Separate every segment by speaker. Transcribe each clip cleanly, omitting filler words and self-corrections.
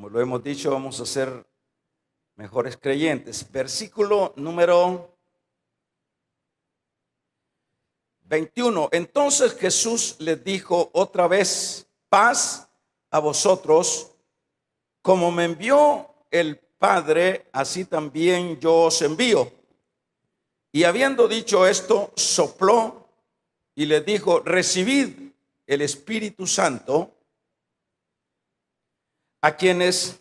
Speaker 1: como lo hemos dicho, vamos a ser mejores creyentes. Versículo número 21. Entonces Jesús les dijo otra vez: paz a vosotros. Como me envió el Padre, así también yo os envío. Y habiendo dicho esto, sopló y les dijo: recibid el Espíritu Santo. A quienes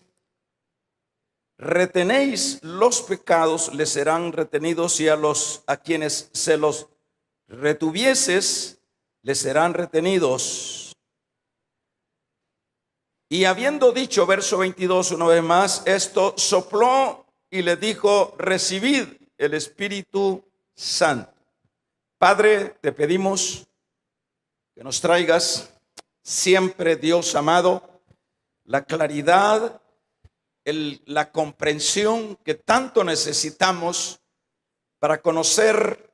Speaker 1: retenéis los pecados les serán retenidos, y a quienes se los retuvieses les serán retenidos. Y habiendo dicho, verso 22, una vez más, esto, sopló y le dijo: recibid el Espíritu Santo. Padre, te pedimos que nos traigas siempre, Dios amado, la claridad, la comprensión que tanto necesitamos para conocer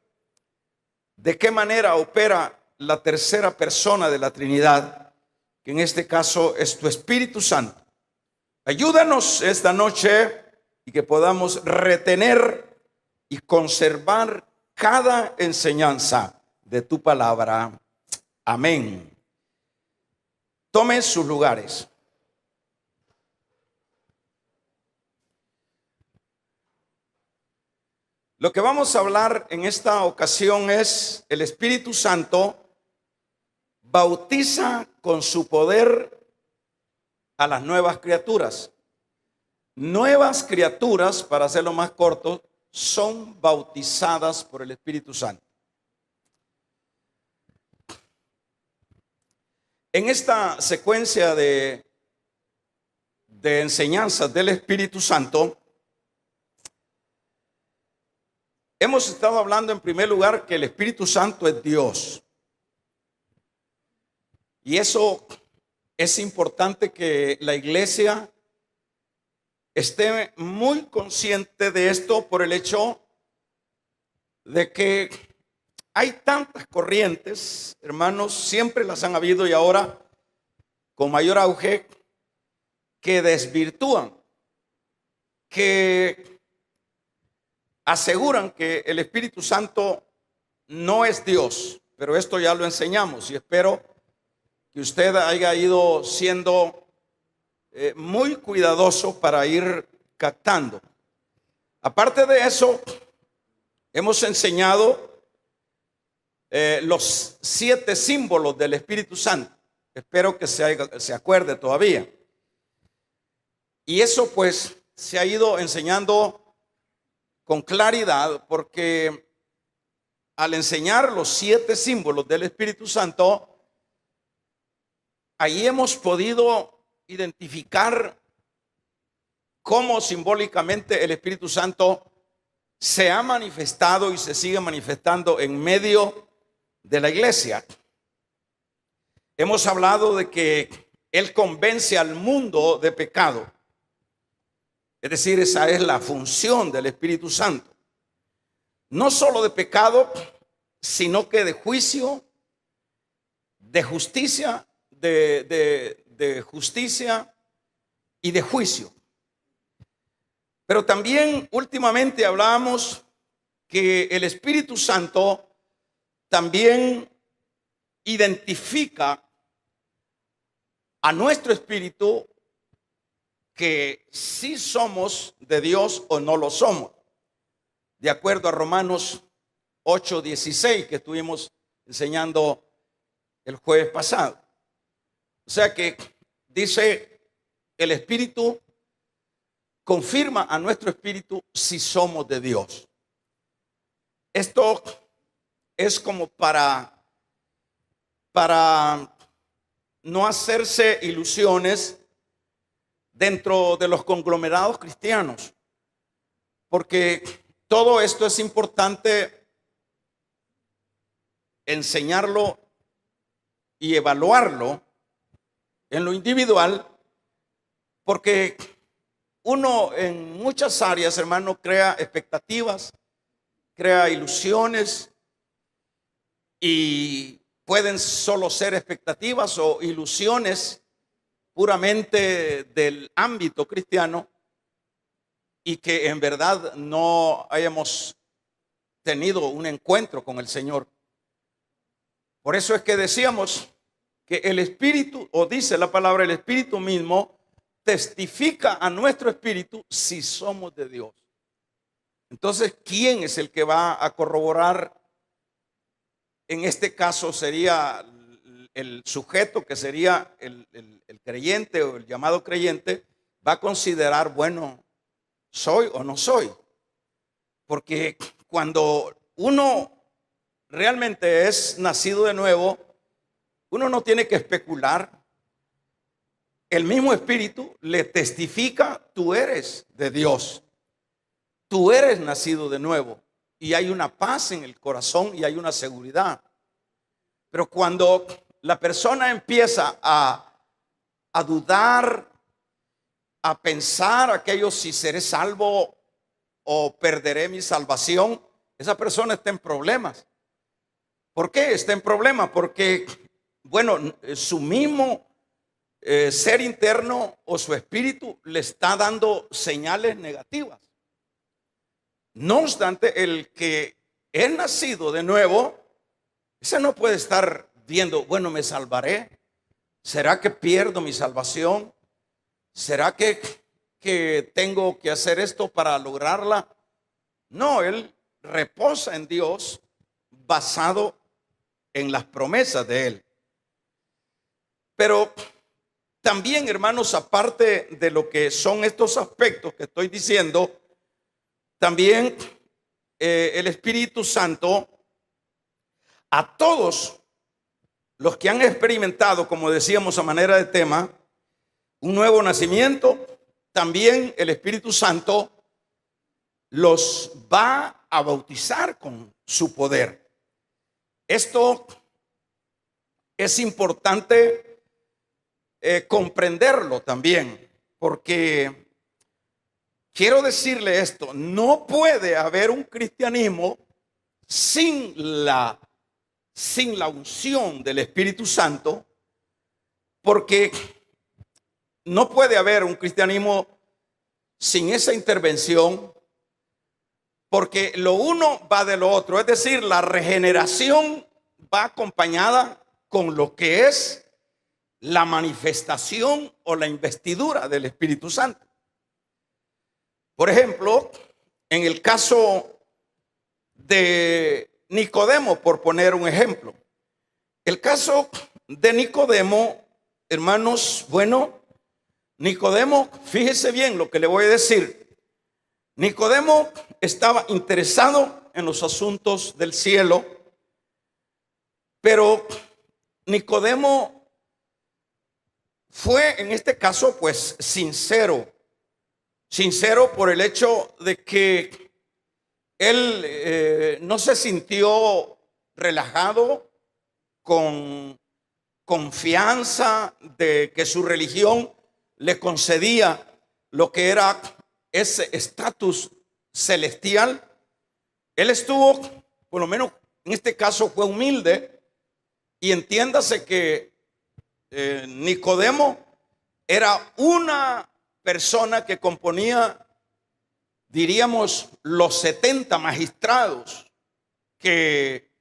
Speaker 1: de qué manera opera la tercera persona de la Trinidad, que en este caso es tu Espíritu Santo. Ayúdanos esta noche y que podamos retener y conservar cada enseñanza de tu palabra. Amén. Tomen sus lugares. Lo que vamos a hablar en esta ocasión es: el Espíritu Santo bautiza con su poder a las nuevas criaturas. Nuevas criaturas, para hacerlo más corto, son bautizadas por el Espíritu Santo. En esta secuencia de enseñanzas del Espíritu Santo, hemos estado hablando en primer lugar que el Espíritu Santo es Dios. Y eso es importante, que la iglesia esté muy consciente de esto, por el hecho de que hay tantas corrientes, hermanos, siempre las han habido y ahora con mayor auge, que desvirtúan, que aseguran que el Espíritu Santo no es Dios. Pero esto ya lo enseñamos y espero que usted haya ido siendo muy cuidadoso para ir captando. Aparte de eso, hemos enseñado los 7 símbolos del Espíritu Santo. Espero que se acuerde todavía. Y eso pues se ha ido enseñando con claridad, porque al enseñar los 7 símbolos del Espíritu Santo, ahí hemos podido identificar cómo simbólicamente el Espíritu Santo se ha manifestado y se sigue manifestando en medio de la iglesia. Hemos hablado de que Él convence al mundo de pecado. Es decir, esa es la función del Espíritu Santo. No solo de pecado, sino que de juicio, de justicia, de justicia y de juicio. Pero también últimamente hablábamos que el Espíritu Santo también identifica a nuestro espíritu que sí somos de Dios o no lo somos, de acuerdo a Romanos 8:16 que estuvimos enseñando el jueves pasado. O sea que dice, el Espíritu confirma a nuestro espíritu si somos de Dios. Esto es como para no hacerse ilusiones dentro de los conglomerados cristianos, porque todo esto es importante enseñarlo y evaluarlo en lo individual, porque uno en muchas áreas, hermano, crea expectativas, crea ilusiones, y pueden solo ser expectativas o ilusiones puramente del ámbito cristiano y que en verdad no hayamos tenido un encuentro con el Señor. Por eso es que decíamos que el Espíritu, o dice la palabra, el Espíritu mismo testifica a nuestro espíritu si somos de Dios. Entonces, ¿quién es el que va a corroborar? En este caso sería el sujeto, que sería el creyente o el llamado creyente, va a considerar, bueno, ¿soy o no soy? Porque cuando uno realmente es nacido de nuevo, uno no tiene que especular. El mismo Espíritu le testifica, tú eres de Dios. Tú eres nacido de nuevo. Y hay una paz en el corazón y hay una seguridad. Pero cuando la persona empieza a dudar, a pensar aquello, si seré salvo o perderé mi salvación, esa persona está en problemas. ¿Por qué está en problemas? Porque, bueno, su mismo ser interno o su espíritu le está dando señales negativas. No obstante, el que es nacido de nuevo, ese no puede estar viendo, bueno, me salvaré. ¿Será que pierdo mi salvación? ¿Será que tengo que hacer esto para lograrla? No, él reposa en Dios basado en las promesas de él. Pero también, hermanos, aparte de lo que son estos aspectos que estoy diciendo, también el Espíritu Santo a todos los que han experimentado, como decíamos a manera de tema, un nuevo nacimiento, también el Espíritu Santo los va a bautizar con su poder. Esto es importante comprenderlo también, porque quiero decirle esto: no puede haber un cristianismo sin la unción del Espíritu Santo, porque no puede haber un cristianismo sin esa intervención, porque lo uno va de lo otro. Es decir, la regeneración va acompañada con lo que es la manifestación o la investidura del Espíritu Santo. Por ejemplo, en el caso de Nicodemo, por poner un ejemplo, el caso de Nicodemo, hermanos, bueno, Nicodemo, fíjese bien lo que le voy a decir. Nicodemo estaba interesado en los asuntos del cielo, pero Nicodemo fue en este caso pues sincero por el hecho de que él no se sintió relajado, con confianza de que su religión le concedía lo que era ese estatus celestial. Él estuvo, por lo menos en este caso, fue humilde, y entiéndase que Nicodemo era una persona que componía, diríamos, los 70 magistrados que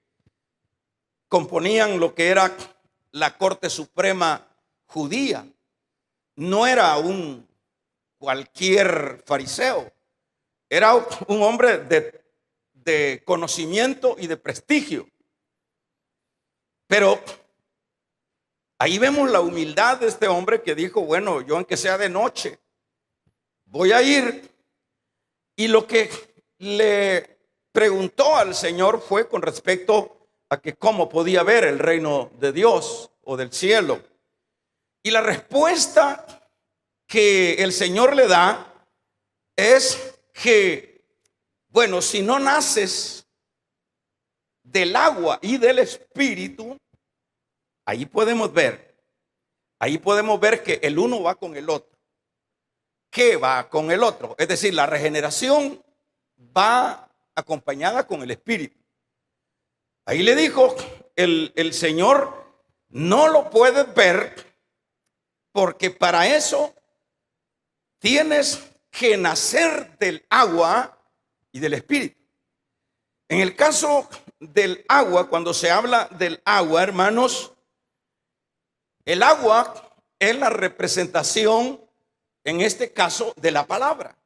Speaker 1: componían lo que era la Corte Suprema judía. No era un cualquier fariseo, era un hombre de conocimiento y de prestigio. Pero ahí vemos la humildad de este hombre que dijo, bueno, yo aunque sea de noche, voy a ir. Y lo que le preguntó al Señor fue con respecto a que cómo podía ver el reino de Dios o del cielo. Y la respuesta que el Señor le da es que, bueno, si no naces del agua y del Espíritu, ahí podemos ver que el uno va con el otro. ¿Qué va con el otro? Es decir, la regeneración va acompañada con el Espíritu. Ahí le dijo el Señor, no lo puedes ver porque para eso tienes que nacer del agua y del espíritu. En el caso del agua, cuando se habla del agua, hermanos, el agua es la representación, en este caso, de la palabra.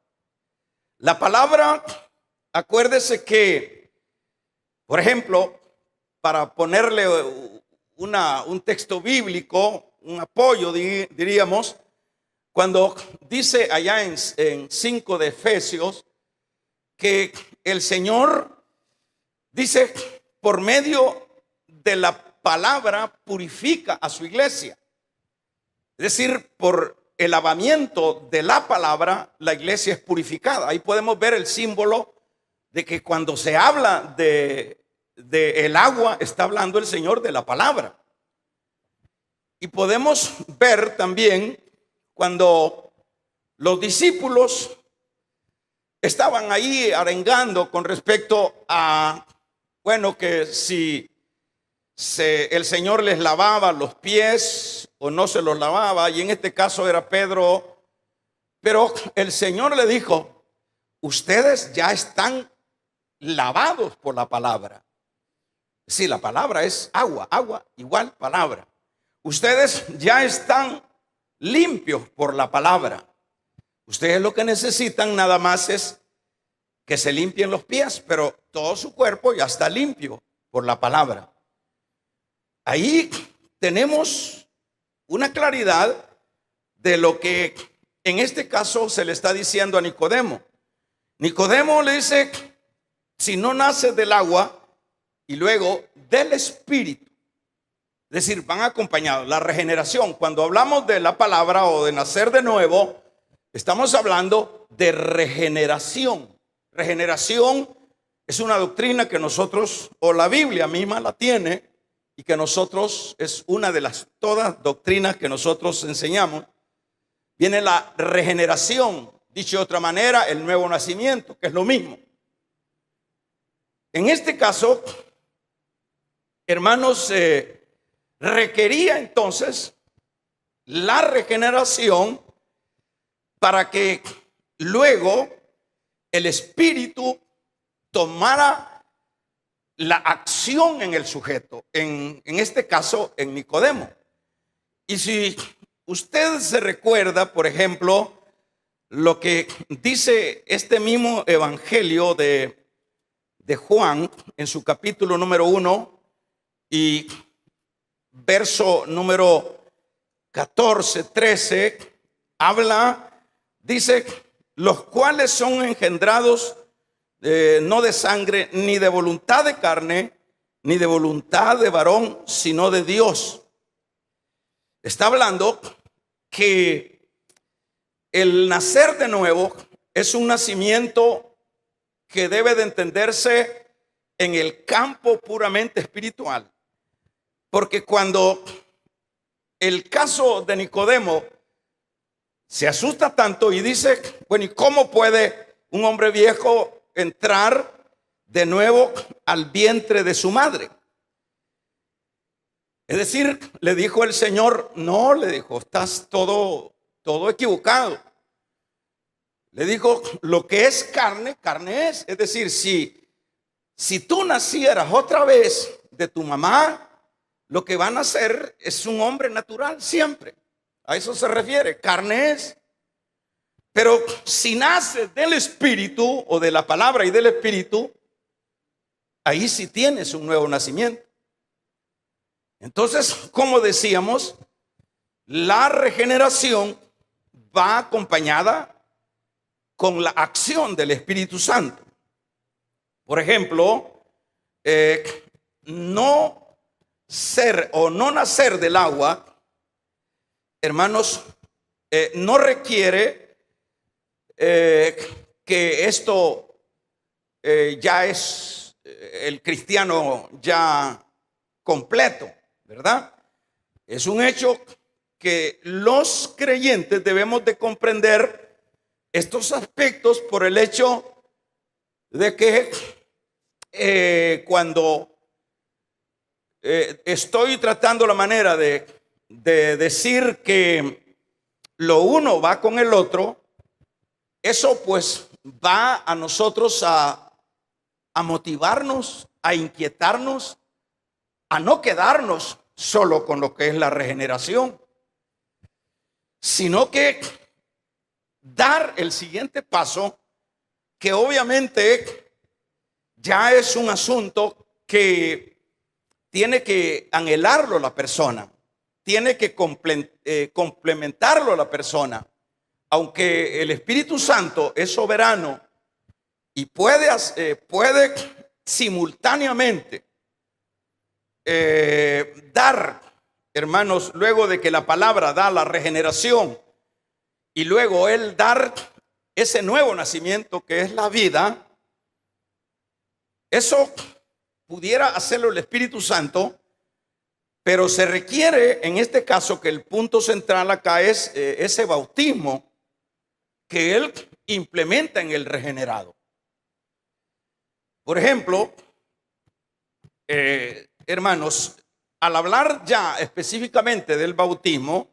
Speaker 1: La palabra, acuérdese que, por ejemplo, para ponerle un texto bíblico, un apoyo, diríamos, cuando dice allá en 5 de Efesios, que el Señor dice, por medio de la palabra purifica a su iglesia. Es decir, por el lavamiento de la palabra, la iglesia es purificada. Ahí podemos ver el símbolo de que cuando se habla de el agua, está hablando el Señor de la palabra. Y podemos ver también cuando los discípulos estaban ahí arengando con respecto a, bueno, que si el Señor les lavaba los pies o no se los lavaba, y en este caso era Pedro, pero el Señor le dijo, ustedes ya están lavados por la palabra. Sí, la palabra es agua, agua igual palabra. Ustedes ya están limpios por la palabra. Ustedes lo que necesitan nada más es que se limpien los pies, pero todo su cuerpo ya está limpio por la palabra. Ahí tenemos una claridad de lo que en este caso se le está diciendo a Nicodemo. Nicodemo le dice, si no nace del agua y luego del espíritu, es decir, van acompañados. La regeneración, cuando hablamos de la palabra o de nacer de nuevo, estamos hablando de regeneración. Regeneración es una doctrina que nosotros, o la Biblia misma la tiene, y que nosotros, es una de las todas doctrinas que nosotros enseñamos. Viene la regeneración, dicho de otra manera, el nuevo nacimiento, que es lo mismo. En este caso, hermanos, requería entonces la regeneración para que luego el espíritu tomara la acción en el sujeto, en este caso en Nicodemo. Y si usted se recuerda, por ejemplo, lo que dice este mismo evangelio de Juan en su capítulo número 1 y verso número 14, 13, habla, dice, los cuales son engendrados no de sangre, ni de voluntad de carne, ni de voluntad de varón, sino de Dios. Está hablando que el nacer de nuevo es un nacimiento que debe de entenderse en el campo puramente espiritual. Porque cuando el caso de Nicodemo se asusta tanto y dice, bueno, ¿y cómo puede un hombre viejo entrar de nuevo al vientre de su madre? Es decir, le dijo el Señor, no, le dijo, estás todo equivocado. Le dijo, lo que es carne, carne es. Es decir, si tú nacieras otra vez de tu mamá, lo que van a hacer es un hombre natural siempre. A eso se refiere, carne es. Pero si naces del espíritu o de la palabra y del espíritu, ahí sí tienes un nuevo nacimiento. Entonces, como decíamos, la regeneración va acompañada con la acción del Espíritu Santo. Por ejemplo, no ser o no nacer del agua, hermanos, no requiere que esto ya es el cristiano ya completo, ¿verdad? Es un hecho que los creyentes debemos de comprender estos aspectos por el hecho de que cuando estoy tratando la manera de decir que lo uno va con el otro, eso pues va a nosotros a motivarnos, a inquietarnos, a no quedarnos solo con lo que es la regeneración, sino que dar el siguiente paso, que obviamente ya es un asunto que tiene que anhelarlo la persona, tiene que complementarlo la persona. Aunque el Espíritu Santo es soberano y puede simultáneamente dar, hermanos, luego de que la palabra da la regeneración y luego Él dar ese nuevo nacimiento que es la vida, eso pudiera hacerlo el Espíritu Santo, pero se requiere en este caso que el punto central acá es ese bautismo que Él implementa en el regenerado. Por ejemplo, hermanos, al hablar ya específicamente del bautismo,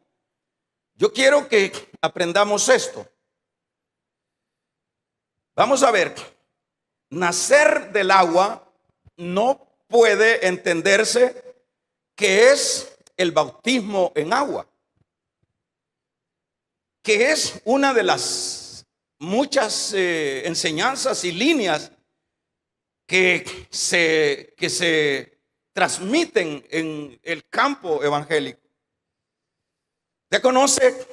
Speaker 1: yo quiero que aprendamos esto. Vamos a ver, nacer del agua no puede entenderse que es el bautismo en agua, que es una de las muchas enseñanzas y líneas que se transmiten en el campo evangélico. Usted conoce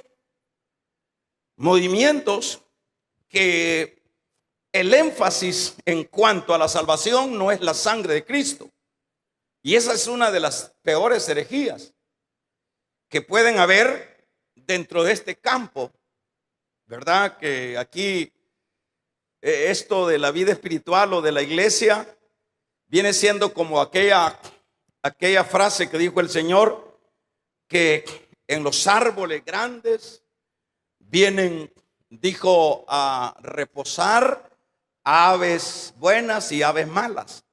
Speaker 1: movimientos que el énfasis en cuanto a la salvación no es la sangre de Cristo. Y esa es una de las peores herejías que pueden haber dentro de este campo, ¿verdad? Que aquí esto de la vida espiritual o de la iglesia viene siendo como aquella frase que dijo el Señor, que en los árboles grandes vienen, dijo, a reposar aves buenas y aves malas.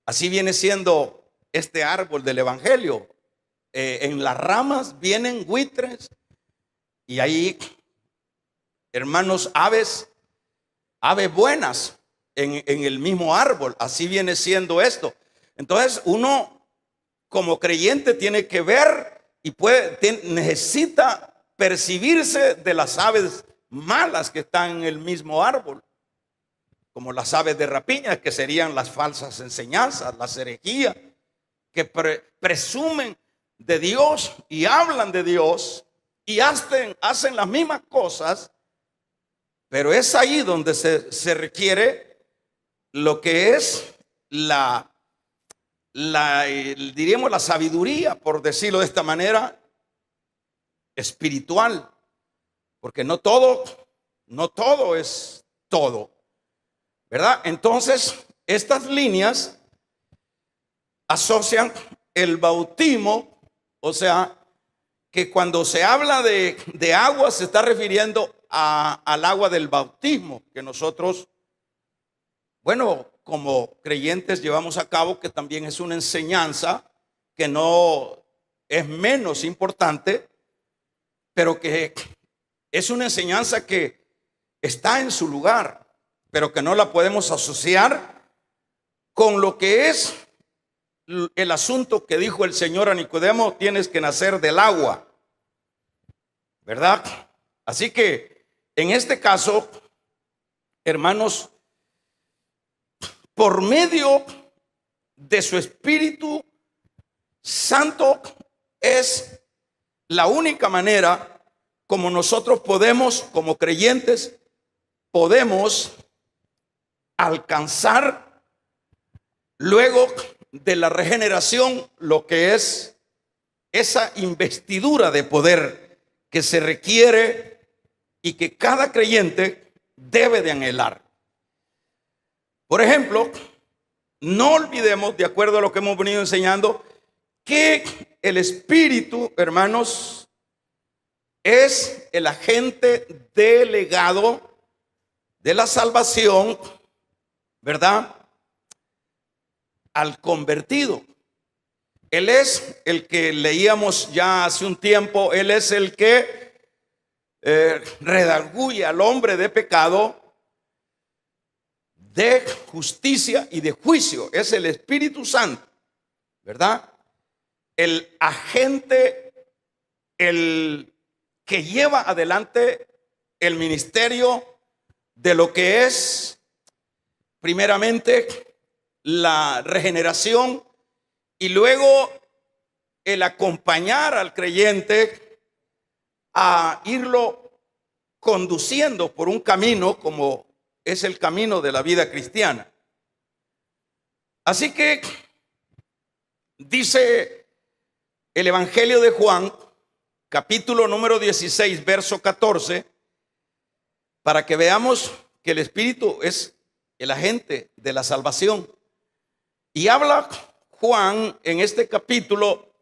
Speaker 1: Así viene siendo este árbol del evangelio. En las ramas vienen buitres y ahí, hermanos, aves buenas en el mismo árbol. Así viene siendo esto. Entonces uno como creyente tiene que ver y necesita percibirse de las aves malas que están en el mismo árbol, como las aves de rapiña, que serían las falsas enseñanzas, las herejías, que presumen de Dios y hablan de Dios y hacen las mismas cosas, pero es ahí donde se requiere lo que es diríamos la sabiduría, por decirlo de esta manera, espiritual, porque no todo es todo, ¿verdad? Entonces, estas líneas asocian el bautismo, o sea, que cuando se habla de agua se está refiriendo al agua del bautismo que nosotros, bueno, como creyentes llevamos a cabo, que también es una enseñanza que no es menos importante, pero que es una enseñanza que está en su lugar, pero que no la podemos asociar con lo que es el asunto que dijo el Señor a Nicodemo: tienes que nacer del agua, ¿verdad? Así que en este caso, hermanos, por medio de su Espíritu Santo es la única manera como nosotros podemos, como creyentes, podemos alcanzar luego de la regeneración lo que es esa investidura de poder que se requiere y que cada creyente debe de anhelar. Por ejemplo, no olvidemos, de acuerdo a lo que hemos venido enseñando, que el Espíritu, hermanos, es el agente delegado de la salvación, ¿verdad?, al convertido. Él es el que leíamos ya hace un tiempo, Él es el que redarguye al hombre de pecado, de justicia y de juicio. Es el Espíritu Santo, ¿verdad? El agente, el que lleva adelante el ministerio de lo que es primeramente la regeneración y luego el acompañar al creyente a irlo conduciendo por un camino como es el camino de la vida cristiana. Así que dice el Evangelio de Juan, capítulo número 16, verso 14, para que veamos que el Espíritu es el agente de la salvación. Y habla Juan en este capítulo,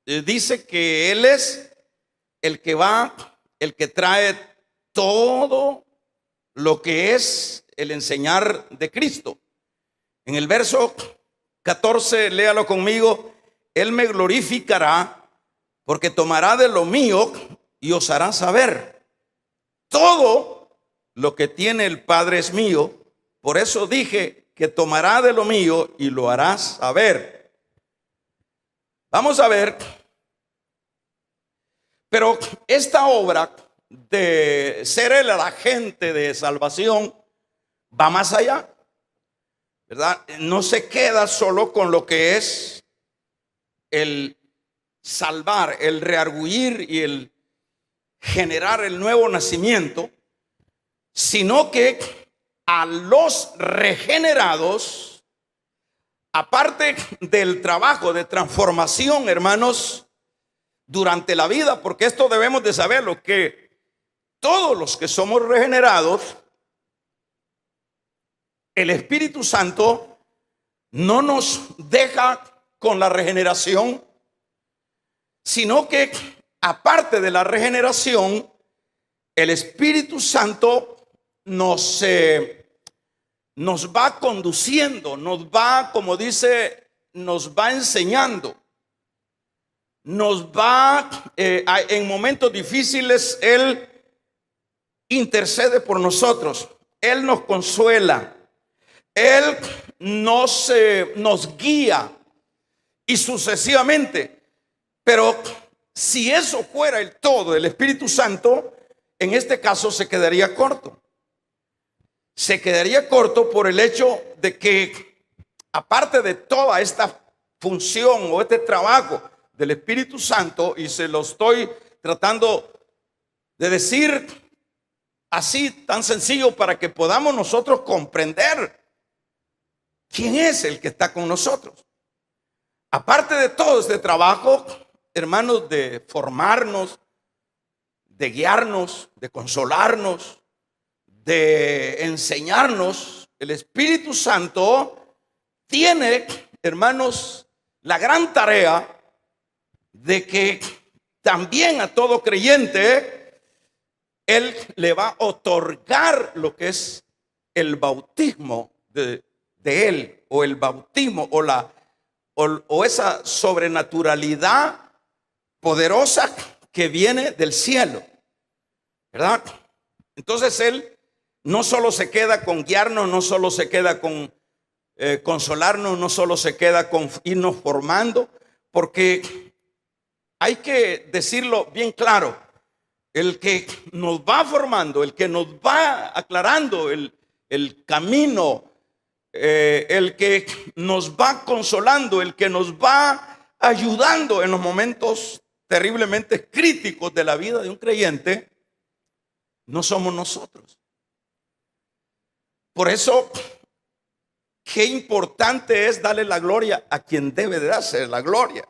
Speaker 1: dice que Él es el que va, el que trae todo lo que es el enseñar de Cristo. En el verso 14, léalo conmigo: Él me glorificará porque tomará de lo mío y os hará saber. Todo lo que tiene el Padre es mío, por eso dije que tomará de lo mío y lo hará saber. Vamos a ver, pero esta obra de ser el agente de salvación va más allá, ¿verdad? No se queda solo con lo que es el salvar, el reargüir y el generar el nuevo nacimiento, sino que a los regenerados, aparte del trabajo de transformación, hermanos, durante la vida, porque esto debemos de saberlo, que todos los que somos regenerados, el Espíritu Santo no nos deja con la regeneración, sino que aparte de la regeneración, el Espíritu Santo nos va conduciendo, nos va, como dice, nos va enseñando, nos va en momentos difíciles. Él intercede por nosotros, Él nos consuela, Él nos guía y sucesivamente. Pero si eso fuera el todo, el Espíritu Santo en este caso se quedaría corto. Se quedaría corto por el hecho de que, aparte de toda esta función o este trabajo del Espíritu Santo, y se lo estoy tratando de decir así tan sencillo para que podamos nosotros comprender quién es el que está con nosotros. Aparte de todo este trabajo, hermanos, de formarnos, de guiarnos, de consolarnos, de enseñarnos, el Espíritu Santo tiene, hermanos, la gran tarea de que también a todo creyente Él le va a otorgar lo que es el bautismo de Él, o el bautismo, o esa sobrenaturalidad poderosa que viene del cielo, ¿verdad? Entonces Él no solo se queda con guiarnos, no solo se queda con consolarnos, no solo se queda con irnos formando, porque hay que decirlo bien claro: el que nos va formando, el que nos va aclarando el camino, el que nos va consolando, el que nos va ayudando en los momentos terriblemente críticos de la vida de un creyente, no somos nosotros. Por eso, qué importante es darle la gloria a quien debe de darse la gloria.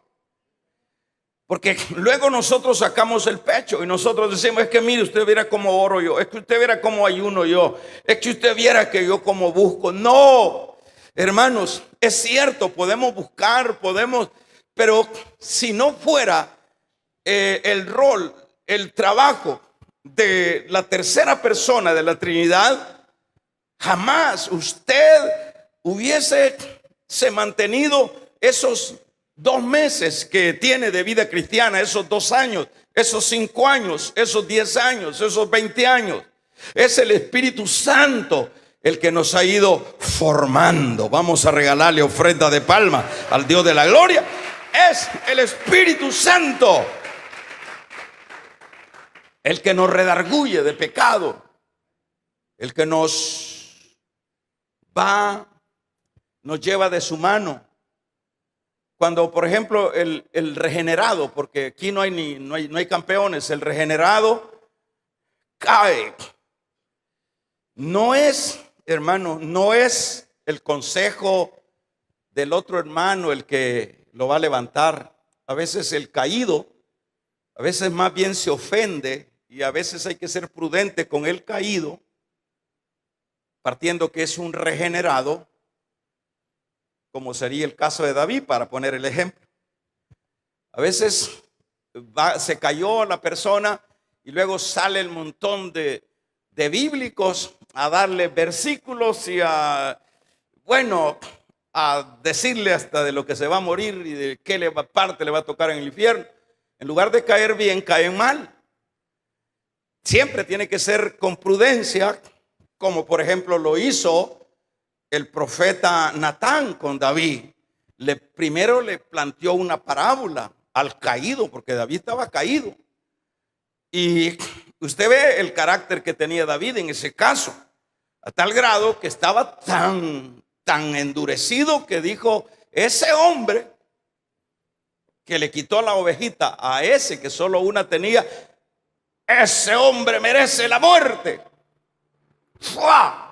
Speaker 1: Porque luego nosotros sacamos el pecho y nosotros decimos: es que mire, usted viera cómo oro yo, es que usted viera cómo ayuno yo, es que usted viera que yo cómo busco. No, hermanos, es cierto, podemos buscar, pero si no fuera el rol, el trabajo de la tercera persona de la Trinidad, jamás usted hubiese mantenido esos 2 meses que tiene de vida cristiana, esos 2 años esos 5 años, esos 10 años, esos 20 años. Es el Espíritu Santo el que nos ha ido formando. Vamos a regalarle ofrenda de palma al Dios de la gloria. Es el Espíritu Santo el que nos redarguye de pecado, el que nos lleva de su mano. Cuando, por ejemplo, el regenerado, porque aquí no hay campeones, el regenerado cae. No es, hermano, no es el consejo del otro hermano el que lo va a levantar. A veces el caído, a veces más bien se ofende, y a veces hay que ser prudente con el caído, partiendo que es un regenerado, como sería el caso de David, para poner el ejemplo. A veces se cayó la persona y luego sale el montón de bíblicos a darle versículos y a decirle hasta de lo que se va a morir y de qué parte le va a tocar en el infierno. En lugar de caer bien, caen mal. Siempre tiene que ser con prudencia, como por ejemplo lo hizo el profeta Natán con David. Primero le planteó una parábola al caído, porque David estaba caído. Y usted ve el carácter que tenía David en ese caso, a tal grado que estaba tan endurecido que dijo: ese hombre que le quitó la ovejita a ese que solo una tenía, ese hombre merece la muerte. ¡Fua!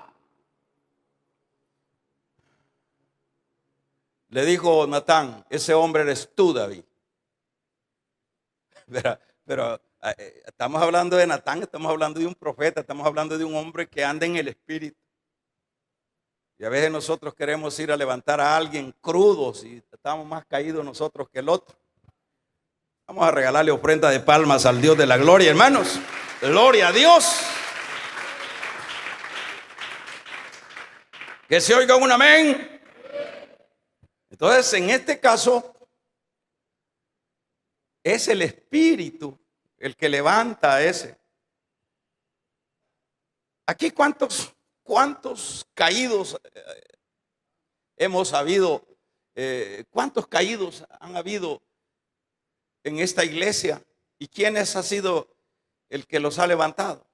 Speaker 1: Le dijo Natán: ese hombre eres tú, David. Pero estamos hablando de Natán, estamos hablando de un profeta, estamos hablando de un hombre que anda en el Espíritu. Y a veces nosotros queremos ir a levantar a alguien crudos y estamos más caídos nosotros que el otro. Vamos a regalarle ofrenda de palmas al Dios de la gloria, hermanos. Gloria a Dios. Que se oiga un amén. Entonces, en este caso, es el Espíritu el que levanta a ese. Aquí, ¿cuántos caídos hemos habido? ¿Cuántos caídos han habido en esta iglesia? ¿Y quién ha sido el que los ha levantado?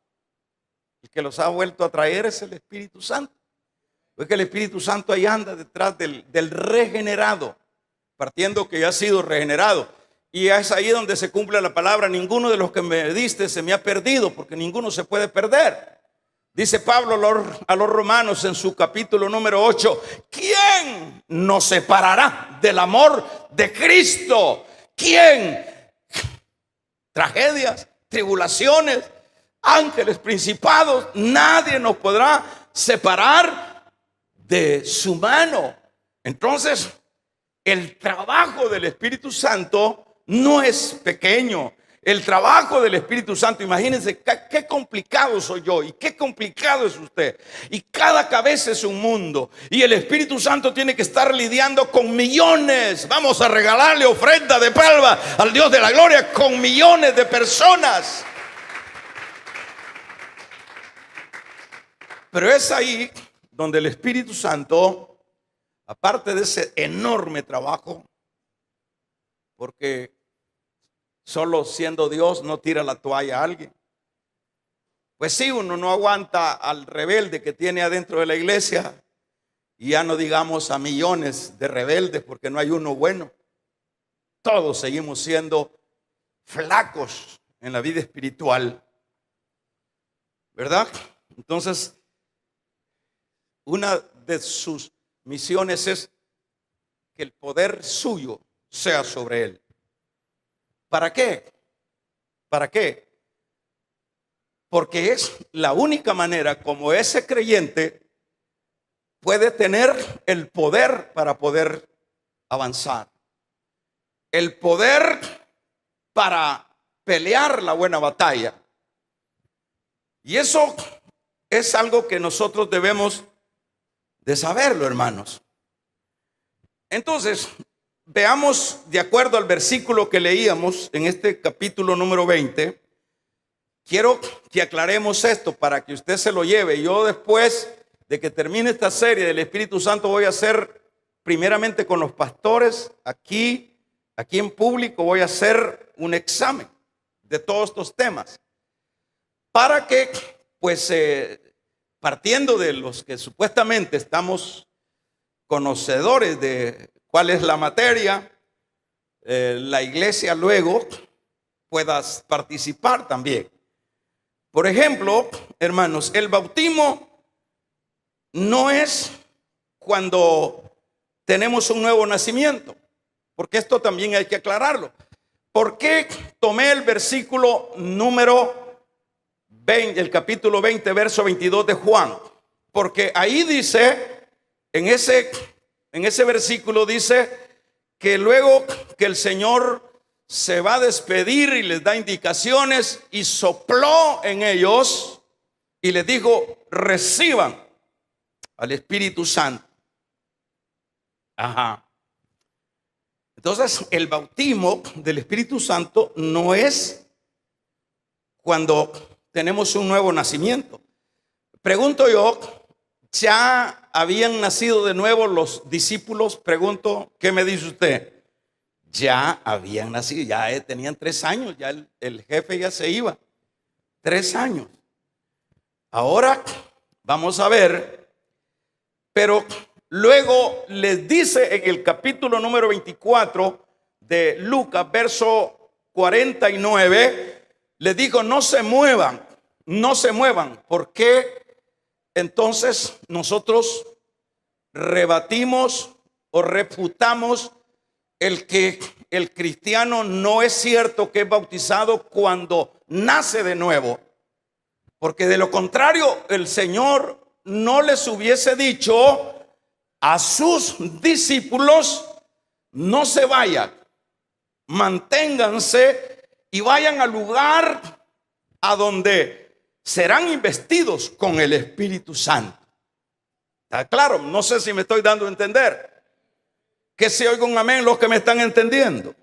Speaker 1: El que los ha vuelto a traer es el Espíritu Santo. Porque el Espíritu Santo ahí anda detrás del regenerado, partiendo que ya ha sido regenerado. Y es ahí donde se cumple la palabra: ninguno de los que me diste se me ha perdido, porque ninguno se puede perder. Dice Pablo a los romanos en su capítulo número 8: ¿quién nos separará del amor de Cristo? ¿Quién? Tragedias, tribulaciones, ángeles, principados, nadie nos podrá separar de su mano. Entonces, el trabajo del Espíritu Santo no es pequeño. El trabajo del Espíritu Santo, imagínense qué complicado soy yo y qué complicado es usted. Y cada cabeza es un mundo. Y el Espíritu Santo tiene que estar lidiando con millones. Vamos a regalarle ofrenda de palma al Dios de la gloria, con millones de personas. Pero es ahí donde el Espíritu Santo, aparte de ese enorme trabajo, porque solo siendo Dios no tira la toalla a alguien. Pues sí, uno no aguanta al rebelde que tiene adentro de la iglesia, y ya no digamos a millones de rebeldes, porque no hay uno bueno. Todos seguimos siendo flacos en la vida espiritual, ¿verdad? Entonces, una de sus misiones es que el poder suyo sea sobre él. ¿Para qué? ¿Para qué? Porque es la única manera como ese creyente puede tener el poder para poder avanzar. El poder para pelear la buena batalla. Y eso es algo que nosotros debemos de saberlo, hermanos. Entonces, veamos de acuerdo al versículo que leíamos en este capítulo número 20. Quiero que aclaremos esto para que usted se lo lleve. Yo después de que termine esta serie del Espíritu Santo voy a hacer primeramente con los pastores aquí en público, voy a hacer un examen de todos estos temas para que pues partiendo de los que supuestamente estamos conocedores de cuál es la materia, la iglesia luego pueda participar también. Por ejemplo, hermanos, el bautismo no es cuando tenemos un nuevo nacimiento, porque esto también hay que aclararlo. ¿Por qué tomé el versículo número 20, el capítulo 20, verso 22 de Juan? Porque ahí dice, en ese versículo dice que luego que el Señor se va a despedir y les da indicaciones y sopló en ellos y les dijo: reciban al Espíritu Santo. Ajá. Entonces, el bautismo del Espíritu Santo no es cuando tenemos un nuevo nacimiento. Pregunto yo, ¿ya habían nacido de nuevo los discípulos? Pregunto, ¿qué me dice usted? Ya habían nacido, ya tenían 3 años, ya el jefe ya se iba. 3 años. Ahora vamos a ver, pero luego les dice en el capítulo número 24 de Lucas, verso 49, les dijo: no se muevan, no se muevan. ¿Por qué? Entonces nosotros rebatimos o refutamos el que el cristiano no es cierto que es bautizado cuando nace de nuevo, porque de lo contrario el Señor no les hubiese dicho a sus discípulos: no se vayan, manténganse y vayan al lugar a donde serán investidos con el Espíritu Santo. ¿Está claro? No sé si me estoy dando a entender. Que se oiga un amén los que me están entendiendo.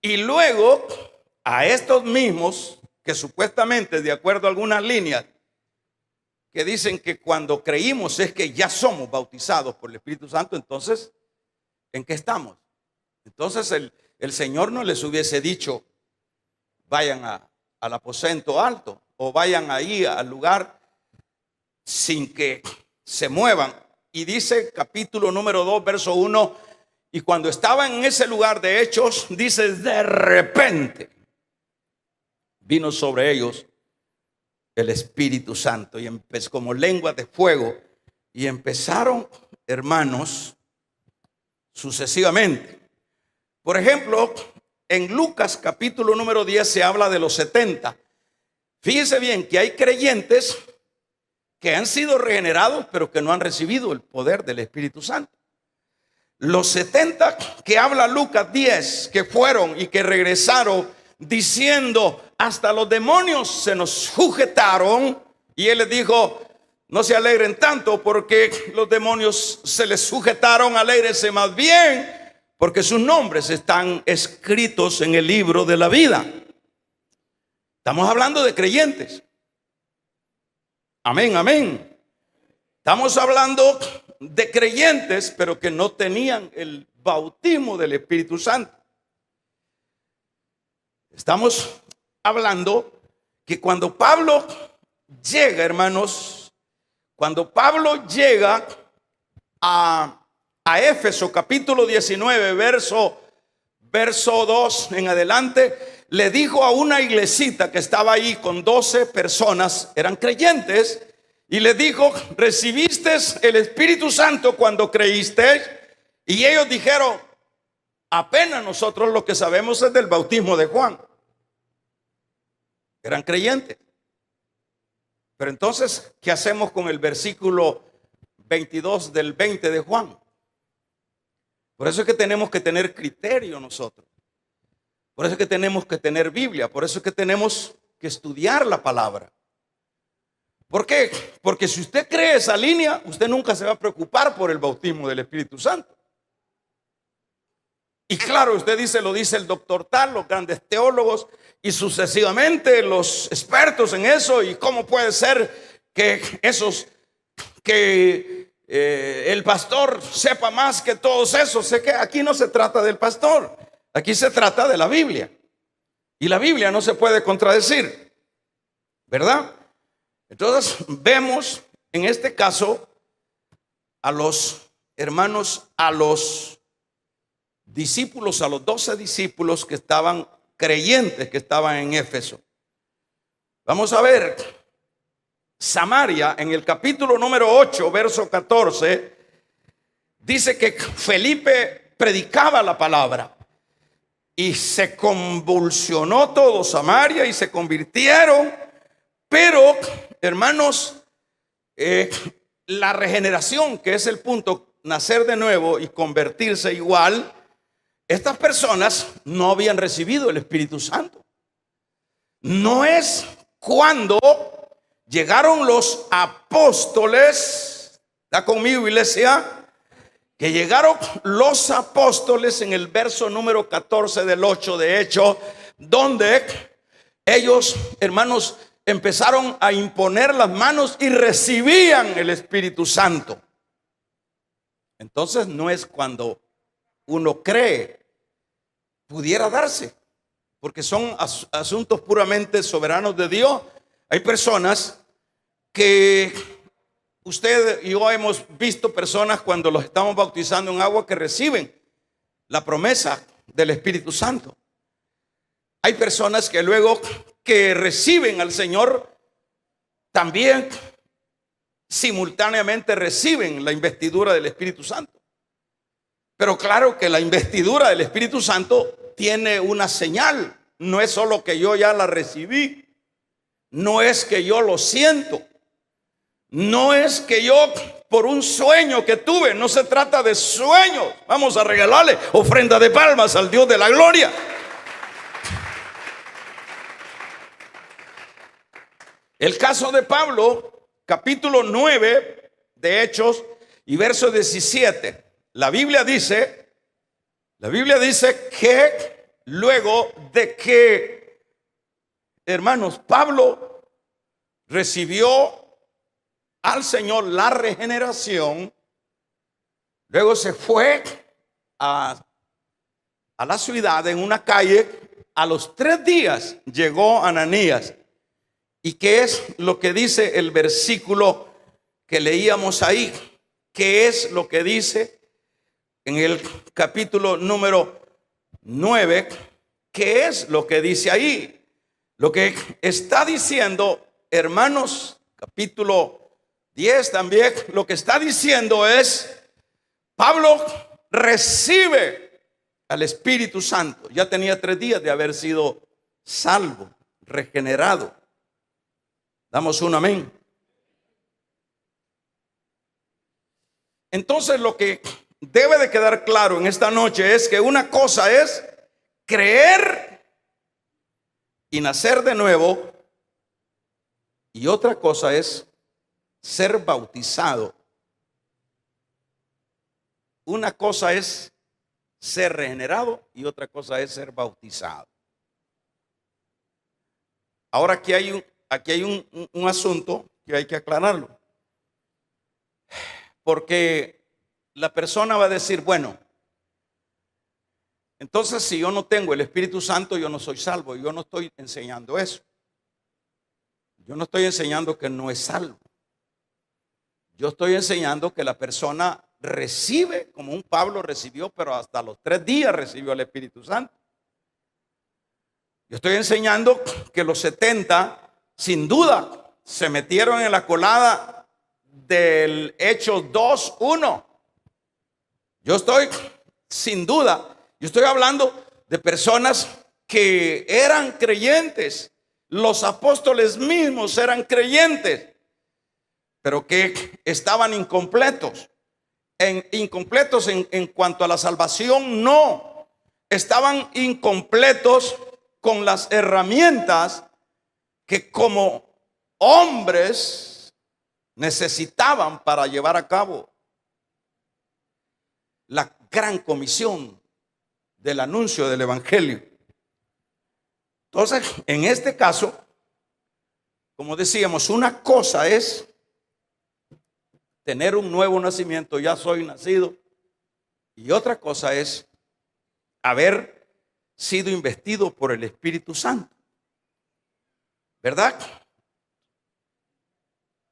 Speaker 1: Y luego a estos mismos que supuestamente, de acuerdo a algunas líneas que dicen que cuando creímos es que ya somos bautizados por el Espíritu Santo, entonces, ¿en qué estamos? Entonces el Señor no les hubiese dicho: vayan al aposento alto o vayan ahí al lugar, sin que se muevan. Y dice capítulo número 2, verso 1, y cuando estaban en ese lugar de Hechos, dice: de repente vino sobre ellos el Espíritu Santo y empezó como lenguas de fuego, y empezaron, hermanos, sucesivamente. Por ejemplo, en Lucas capítulo número 10 se habla de los 70. Fíjense bien que hay creyentes que han sido regenerados, pero que no han recibido el poder del Espíritu Santo. Los 70 que habla Lucas 10, que fueron y que regresaron diciendo: hasta los demonios se nos sujetaron. Y él les dijo: no se alegren tanto porque los demonios se les sujetaron, alégrense más bien porque sus nombres están escritos en el libro de la vida. Estamos hablando de creyentes. Amén, amén. Estamos hablando de creyentes, pero que no tenían el bautismo del Espíritu Santo. Estamos hablando que cuando Pablo llega, hermanos, cuando Pablo llega a Éfeso capítulo 19, verso 2 en adelante, le dijo a una iglesita que estaba ahí con 12 personas, eran creyentes, y le dijo: ¿recibiste el Espíritu Santo cuando creíste? Y ellos dijeron: apenas nosotros lo que sabemos es del bautismo de Juan. Eran creyentes. Pero entonces, ¿qué hacemos con el versículo 22 del 20 de Juan? Por eso es que tenemos que tener criterio nosotros. Por eso es que tenemos que tener Biblia. Por eso es que tenemos que estudiar la palabra. ¿Por qué? Porque si usted cree esa línea, usted nunca se va a preocupar por el bautismo del Espíritu Santo. Y claro, usted dice, lo dice el doctor tal, los grandes teólogos y sucesivamente los expertos en eso. ¿Y cómo puede ser que el pastor sepa más que todos esos? Sé que aquí no se trata del pastor, aquí se trata de la Biblia. Y la Biblia no se puede contradecir, ¿verdad? Entonces vemos en este caso a los hermanos, a los discípulos, a los 12 discípulos que estaban creyentes, que estaban en Éfeso. Vamos a ver Samaria en el capítulo número 8, verso 14. Dice que Felipe predicaba la palabra y se convulsionó todo Samaria y se convirtieron. Pero, hermanos, la regeneración, que es el punto, nacer de nuevo y convertirse igual, estas personas no habían recibido el Espíritu Santo. No es cuando llegaron los apóstoles, ¿está conmigo, iglesia? Que llegaron los apóstoles en el verso número 14 del 8 de Hechos, donde ellos, hermanos, empezaron a imponer las manos y recibían el Espíritu Santo. Entonces no es cuando uno cree, pudiera darse, porque son asuntos puramente soberanos de Dios. Hay personas que usted y yo hemos visto personas cuando los estamos bautizando en agua que reciben la promesa del Espíritu Santo. Hay personas que luego que reciben al Señor también simultáneamente reciben la investidura del Espíritu Santo. Pero claro que la investidura del Espíritu Santo tiene una señal. No es solo que yo ya la recibí, no es que yo lo siento, no es que yo por un sueño que tuve. No se trata de sueños. Vamos a regalarle ofrenda de palmas al Dios de la gloria. El caso de Pablo, capítulo 9 de Hechos y verso 17. La Biblia dice que luego de que, hermanos, Pablo recibió al Señor la regeneración, luego se fue a la ciudad en una calle. A los 3 días llegó Ananías. ¿Y qué es lo que dice el versículo que leíamos ahí? ¿Qué es lo que dice en el capítulo número 9? ¿Qué es lo que dice ahí? Lo que está diciendo, hermanos, capítulo 10 también, lo que está diciendo es: Pablo recibe al Espíritu Santo. Ya tenía 3 días de haber sido salvo, regenerado. Damos un amén. Entonces lo que debe de quedar claro en esta noche es que una cosa es creer y nacer de nuevo, y otra cosa es ser bautizado. Una cosa es ser regenerado y otra cosa es ser bautizado. Ahora aquí hay un asunto que hay que aclararlo, porque la persona va a decir: bueno, entonces si yo no tengo el Espíritu Santo, yo no soy salvo. Yo no estoy enseñando eso. Yo no estoy enseñando que no es salvo. Yo estoy enseñando que la persona recibe, como un Pablo recibió, pero hasta los 3 días recibió el Espíritu Santo. Yo estoy enseñando que los 70 sin duda se metieron en la colada del Hechos 2:1. Yo estoy, sin duda, yo estoy hablando de personas que eran creyentes. Los apóstoles mismos eran creyentes, pero que estaban incompletos. Incompletos en cuanto a la salvación, no. Estaban incompletos con las herramientas que como hombres necesitaban para llevar a cabo la gran comisión del anuncio del evangelio. Entonces, en este caso, como decíamos, una cosa es tener un nuevo nacimiento, ya soy nacido, y otra cosa es haber sido investido por el Espíritu Santo, ¿verdad?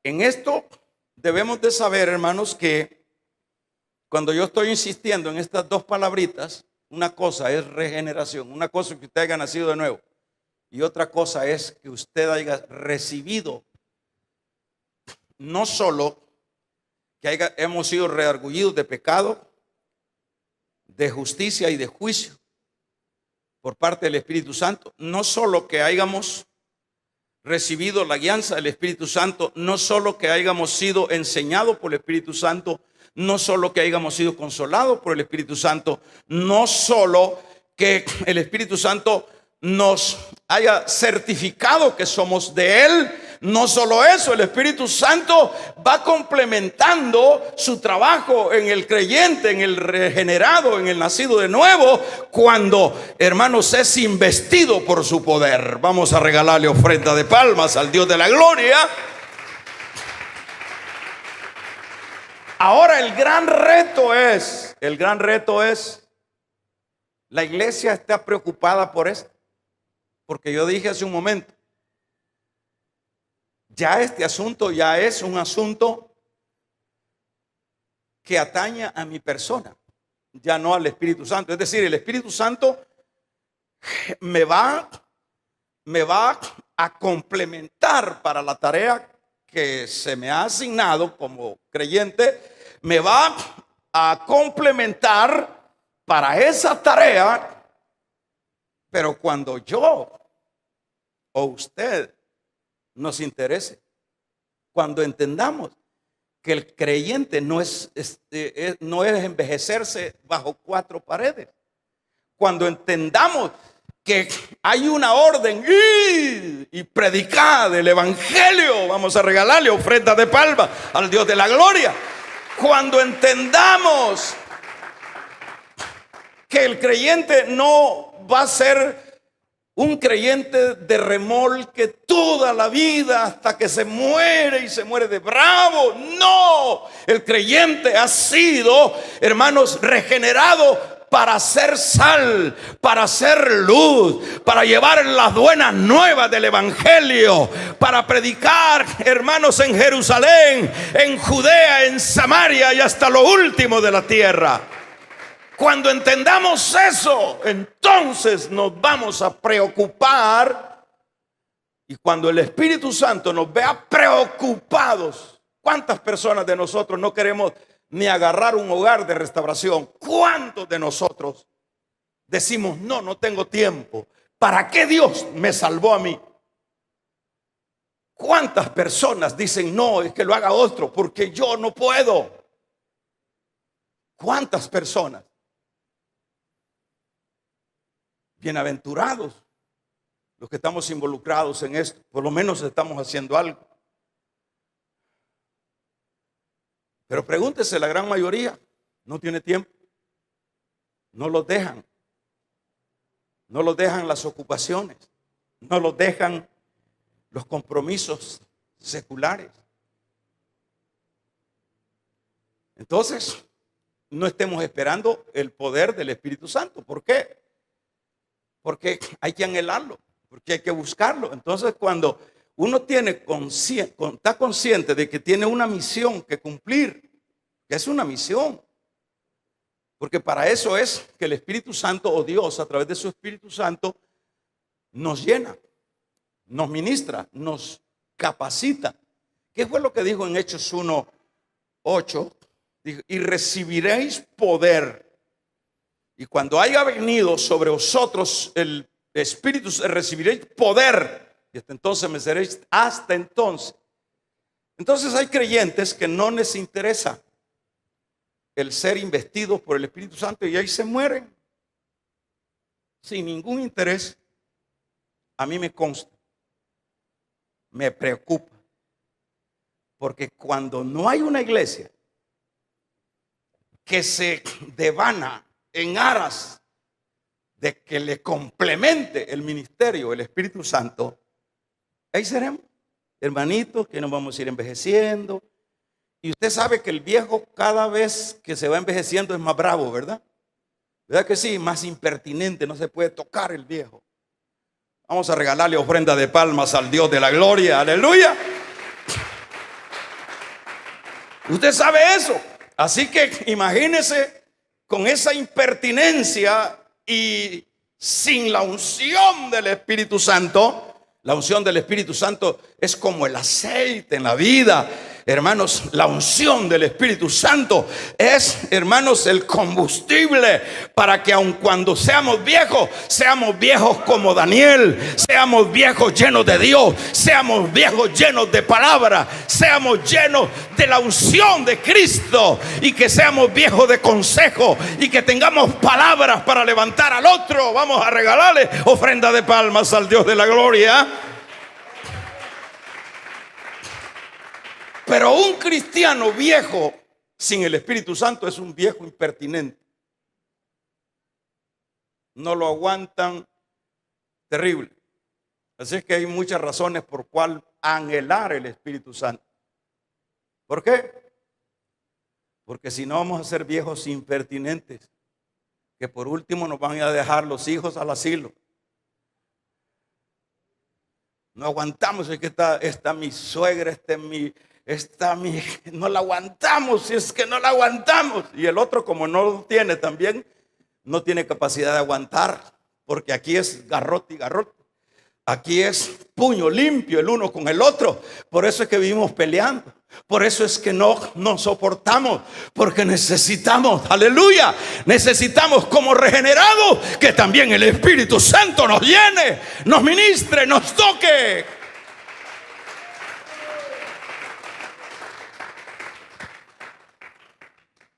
Speaker 1: En esto debemos de saber, hermanos, que cuando yo estoy insistiendo en estas dos palabritas, una cosa es regeneración, una cosa es que usted haya nacido de nuevo, y otra cosa es que usted haya recibido, no solo que hemos sido redargüidos de pecado, de justicia y de juicio por parte del Espíritu Santo, no solo que hayamos recibido la guianza del Espíritu Santo, no solo que hayamos sido enseñados por el Espíritu Santo, no solo que hayamos sido consolados por el Espíritu Santo, no solo que el Espíritu Santo nos haya certificado que somos de Él. No solo eso, el Espíritu Santo va complementando su trabajo en el creyente, en el regenerado, en el nacido de nuevo, cuando, hermanos, es investido por su poder. Vamos a regalarle ofrenda de palmas al Dios de la gloria. Ahora el gran reto es, la iglesia está preocupada por esto, porque yo dije hace un momento, ya este asunto ya es un asunto que atañe a mi persona, ya no al Espíritu Santo. Es decir, el Espíritu Santo me va a complementar para la tarea que se me ha asignado como creyente, me va a complementar para esa tarea, pero cuando yo o usted nos interese, cuando entendamos que el creyente no es envejecerse bajo cuatro paredes, cuando entendamos que hay una orden y predicar el evangelio, vamos a regalarle ofrenda de palma al Dios de la gloria. Cuando entendamos que el creyente no va a ser un creyente de remolque toda la vida hasta que se muere y se muere de bravo. No, el creyente ha sido, hermanos, regenerado para ser sal, para ser luz, para llevar las buenas nuevas del evangelio, para predicar, hermanos, en Jerusalén, en Judea, en Samaria y hasta lo último de la tierra. Cuando entendamos eso, entonces nos vamos a preocupar. Y cuando el Espíritu Santo nos vea preocupados, ¿cuántas personas de nosotros no queremos ni agarrar un hogar de restauración? ¿Cuántos de nosotros decimos, no tengo tiempo? ¿Para qué Dios me salvó a mí? ¿Cuántas personas dicen, no, es que lo haga otro porque yo no puedo? ¿Cuántas personas? Bienaventurados los que estamos involucrados en esto, por lo menos estamos haciendo algo. Pero pregúntese, la gran mayoría no tiene tiempo, no los dejan las ocupaciones, no los dejan los compromisos seculares. Entonces, no estemos esperando el poder del Espíritu Santo. ¿Por qué? Porque hay que anhelarlo, porque hay que buscarlo. Entonces, cuando uno está consciente de que tiene una misión que cumplir, que es una misión, porque para eso es que el Espíritu Santo o Dios, a través de su Espíritu Santo, nos llena, nos ministra, nos capacita. ¿Qué fue lo que dijo en Hechos 1:8? Dijo, y recibiréis poder. Y cuando haya venido sobre vosotros el Espíritu, recibiréis poder. Y hasta entonces me seréis, hasta entonces. Entonces hay creyentes que no les interesa el ser investidos por el Espíritu Santo y ahí se mueren sin ningún interés. A mí me consta, me preocupa, porque cuando no hay una iglesia que se devana en aras de que le complemente el ministerio, el Espíritu Santo, ahí seremos, hermanitos, que nos vamos a ir envejeciendo. Y usted sabe que el viejo cada vez que se va envejeciendo es más bravo, ¿verdad? ¿Verdad que sí? Más impertinente, no se puede tocar el viejo. Vamos a regalarle ofrenda de palmas al Dios de la gloria, aleluya. Usted sabe eso. Así que imagínese con esa impertinencia y sin la unción del Espíritu Santo. La unción del Espíritu Santo es como el aceite en la vida. Hermanos, la unción del Espíritu Santo es, hermanos, el combustible para que aun cuando seamos viejos como Daniel, seamos viejos llenos de Dios, seamos viejos llenos de palabra, seamos llenos de la unción de Cristo y que seamos viejos de consejo y que tengamos palabras para levantar al otro. Vamos a regalarle ofrenda de palmas al Dios de la gloria. Pero un cristiano viejo sin el Espíritu Santo es un viejo impertinente. No lo aguantan, terrible. Así es que hay muchas razones por cual anhelar el Espíritu Santo. ¿Por qué? Porque si no vamos a ser viejos impertinentes, que por último nos van a dejar los hijos al asilo. No aguantamos, es que está mi suegra, no la aguantamos, si es que no la aguantamos. Y el otro, como no lo tiene también, no tiene capacidad de aguantar, porque aquí es garrote y garrote. Aquí es puño limpio el uno con el otro. Por eso es que vivimos peleando. Por eso es que no nos soportamos, porque necesitamos, aleluya, necesitamos como regenerados que también el Espíritu Santo nos llene, nos ministre, nos toque.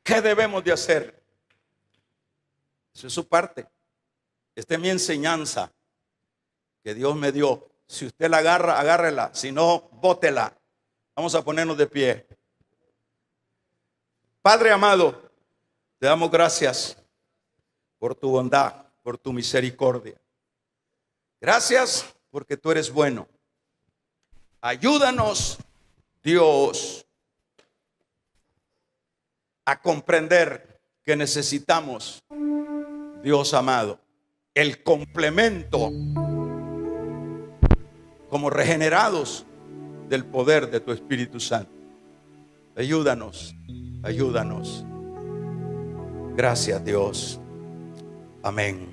Speaker 1: ¿Qué debemos de hacer? Eso es su parte. Esta es mi enseñanza que Dios me dio. Si usted la agarra, agárrela. Si no, bótela. Vamos a ponernos de pie. Padre amado, te damos gracias por tu bondad, por tu misericordia. Gracias porque tú eres bueno. Ayúdanos, Dios, a comprender que necesitamos, Dios amado, el complemento como regenerados del poder de tu Espíritu Santo. Ayúdanos, ayúdanos. Gracias, Dios. Amén.